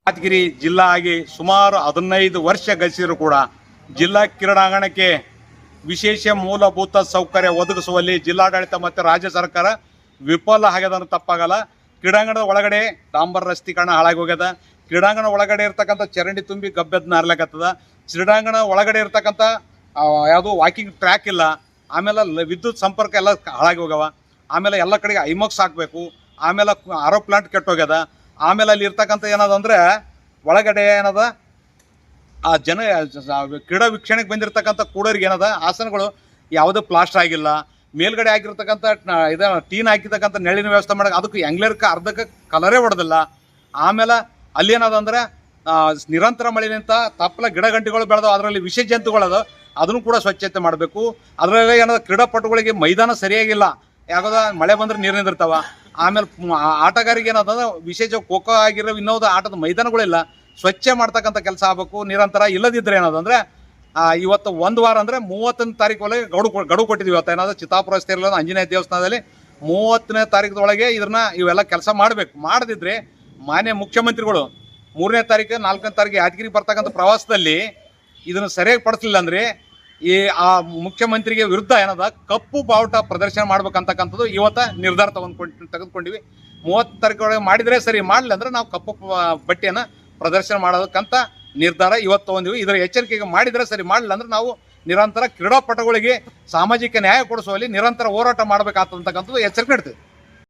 ಯಾದಗಿರಿ ಜಿಲ್ಲಾ ಆಗಿ ಸುಮಾರು 15 ವರ್ಷ ಗಳಿಸಿದ್ರು ಕೂಡ ಜಿಲ್ಲಾ ಕ್ರೀಡಾಂಗಣಕ್ಕೆ ವಿಶೇಷ ಮೂಲಭೂತ ಸೌಕರ್ಯ ಒದಗಿಸುವಲ್ಲಿ ಜಿಲ್ಲಾಡಳಿತ ಮತ್ತು ರಾಜ್ಯ ಸರ್ಕಾರ ವಿಫಲ ಆಗ್ಯದನ್ನು ತಪ್ಪಾಗಲ್ಲ. ಕ್ರೀಡಾಂಗಣದ ಒಳಗಡೆ ಡಾಂಬರ್ ರಸ್ತೀಕರಣ ಹಾಳಾಗಿ ಹೋಗ್ಯದ. ಕ್ರೀಡಾಂಗಣ ಒಳಗಡೆ ಇರ್ತಕ್ಕಂಥ ಚರಂಡಿ ತುಂಬಿ ಗಬ್ಬೆದ್ದು ನಾರ್ಲಾಕತ್ತದ. ಕ್ರೀಡಾಂಗಣ ಒಳಗಡೆ ಇರ್ತಕ್ಕಂಥ ಯಾವುದು ವಾಕಿಂಗ್ ಟ್ರ್ಯಾಕ್ ಇಲ್ಲ. ಆಮೇಲೆ ವಿದ್ಯುತ್ ಸಂಪರ್ಕ ಎಲ್ಲ ಹಾಳಾಗಿ ಹೋಗ್ಯವ. ಆಮೇಲೆ ಎಲ್ಲ ಕಡೆಗೆ ಐಮಾಕ್ಸ್ ಹಾಕಬೇಕು. ಆಮೇಲೆ ಆರೋ ಪ್ಲಾಂಟ್ ಕೆಟ್ಟೋಗ್ಯದ. ಆಮೇಲೆ ಅಲ್ಲಿ ಇರ್ತಕ್ಕಂಥ ಏನದ ಅಂದರೆ ಒಳಗಡೆ ಏನದ ಆ ಜನ ಕ್ರೀಡಾ ವೀಕ್ಷಣೆಗೆ ಬಂದಿರತಕ್ಕಂಥ ಕೂಡೋರಿಗೆ ಏನದ ಆಸನಗಳು ಯಾವುದೇ ಪ್ಲಾಸ್ಟರ್ ಆಗಿಲ್ಲ. ಮೇಲ್ಗಡೆ ಹಾಕಿರ್ತಕ್ಕಂಥ ಟೀನ್ ಹಾಕಿರ್ತಕ್ಕಂಥ ನೆರಳಿನ ವ್ಯವಸ್ಥೆ ಮಾಡೋಕೆ ಅದಕ್ಕೆ ಎಂಗ್ಲೇರ್ಗೆ ಅರ್ಧಕ್ಕೆ ಕಲರೇ ಹೊಡೆದಿಲ್ಲ. ಆಮೇಲೆ ಅಲ್ಲಿ ಏನದ ಅಂದರೆ ನಿರಂತರ ಮಳೆನಿಂದ ತಪ್ಪಲ ಗಿಡ ಗಂಟೆಗಳು ಬೆಳೆದವು, ಅದರಲ್ಲಿ ವಿಷ ಜಂತುಗಳದ, ಅದನ್ನು ಕೂಡ ಸ್ವಚ್ಛತೆ ಮಾಡಬೇಕು. ಅದರಲ್ಲಿ ಏನದ ಕ್ರೀಡಾಪಟುಗಳಿಗೆ ಮೈದಾನ ಸರಿಯಾಗಿಲ್ಲ, ಯಾಕಂದ್ರೆ ಮಳೆ ಬಂದರೆ ನೀರು ನಿಂದಿರ್ತಾವ. ಆಮೇಲೆ ಆಟಗಾರಿಗೆ ಏನದ ವಿಶೇಷ ಖೋಖೋ ಆಗಿರೋ ಇನ್ನೋದು ಆಟದ ಮೈದಾನಗಳಿಲ್ಲ, ಸ್ವಚ್ಛ ಮಾಡ್ತಕ್ಕಂಥ ಕೆಲಸ ಆಗಬೇಕು ನಿರಂತರ. ಇಲ್ಲದಿದ್ದರೆ ಏನದಂದರೆ ಇವತ್ತು ಒಂದು ವಾರ ಅಂದರೆ 30ನೇ ತಾರೀಕು ಒಳಗೆ ಗಡುವು ಕೊಟ್ಟಿದ್ವಿ. ಇವತ್ತು ಏನಾದರೂ ಚಿತ್ತಾಪುರ ರಸ್ತೆ ಇರಲ್ಲ ಆಂಜನೇಯ ದೇವಸ್ಥಾನದಲ್ಲಿ 30ನೇ ತಾರೀಕದೊಳಗೆ ಇವೆಲ್ಲ ಕೆಲಸ ಮಾಡಬೇಕು. ಮಾಡದಿದ್ದರೆ ಮಾನ್ಯ ಮುಖ್ಯಮಂತ್ರಿಗಳು 3ನೇ ತಾರೀಕು 4ನೇ ತಾರೀಕು ಯಾದಗಿರಿ ಬರ್ತಕ್ಕಂಥ ಪ್ರವಾಸದಲ್ಲಿ ಇದನ್ನು ಸರಿಯಾಗಿ ಪಡಿಸಲಿಲ್ಲ ಅಂದರೆ ಆ ಮುಖ್ಯಮಂತ್ರಿಗೆ ವಿರುದ್ಧ ಏನದ ಕಪ್ಪು ಬಾವುಟ ಪ್ರದರ್ಶನ ಮಾಡ್ಬೇಕಂತಕ್ಕಂಥದ್ದು ಇವತ್ತು ನಿರ್ಧಾರ ತೆಗೆದುಕೊಂಡಿವಿ. 30 ತಾರೀಕು ಮಾಡಿದರೆ ಸರಿ, ಮಾಡಲಿ ಅಂದರೆ ನಾವು ಕಪ್ಪು ಬಟ್ಟೆಯನ್ನು ಪ್ರದರ್ಶನ ಮಾಡೋದಕ್ಕಂತ ನಿರ್ಧಾರ ಇವತ್ತು ತೊಗೊಂಡಿವಿ. ಇದರ ಎಚ್ಚರಿಕೆಗೆ ಮಾಡಿದರೆ ಸರಿ, ಮಾಡಲಿಲ್ಲ ಅಂದರೆ ನಾವು ನಿರಂತರ ಕ್ರೀಡಾಪಟುಗಳಿಗೆ ಸಾಮಾಜಿಕ ನ್ಯಾಯ ಕೊಡಿಸುವಲ್ಲಿ ನಿರಂತರ ಹೋರಾಟ ಮಾಡಬೇಕಾಗ್ತಕ್ಕಂಥದ್ದು ಎಚ್ಚರಿಕೆ ನೀಡ್ತೀವಿ.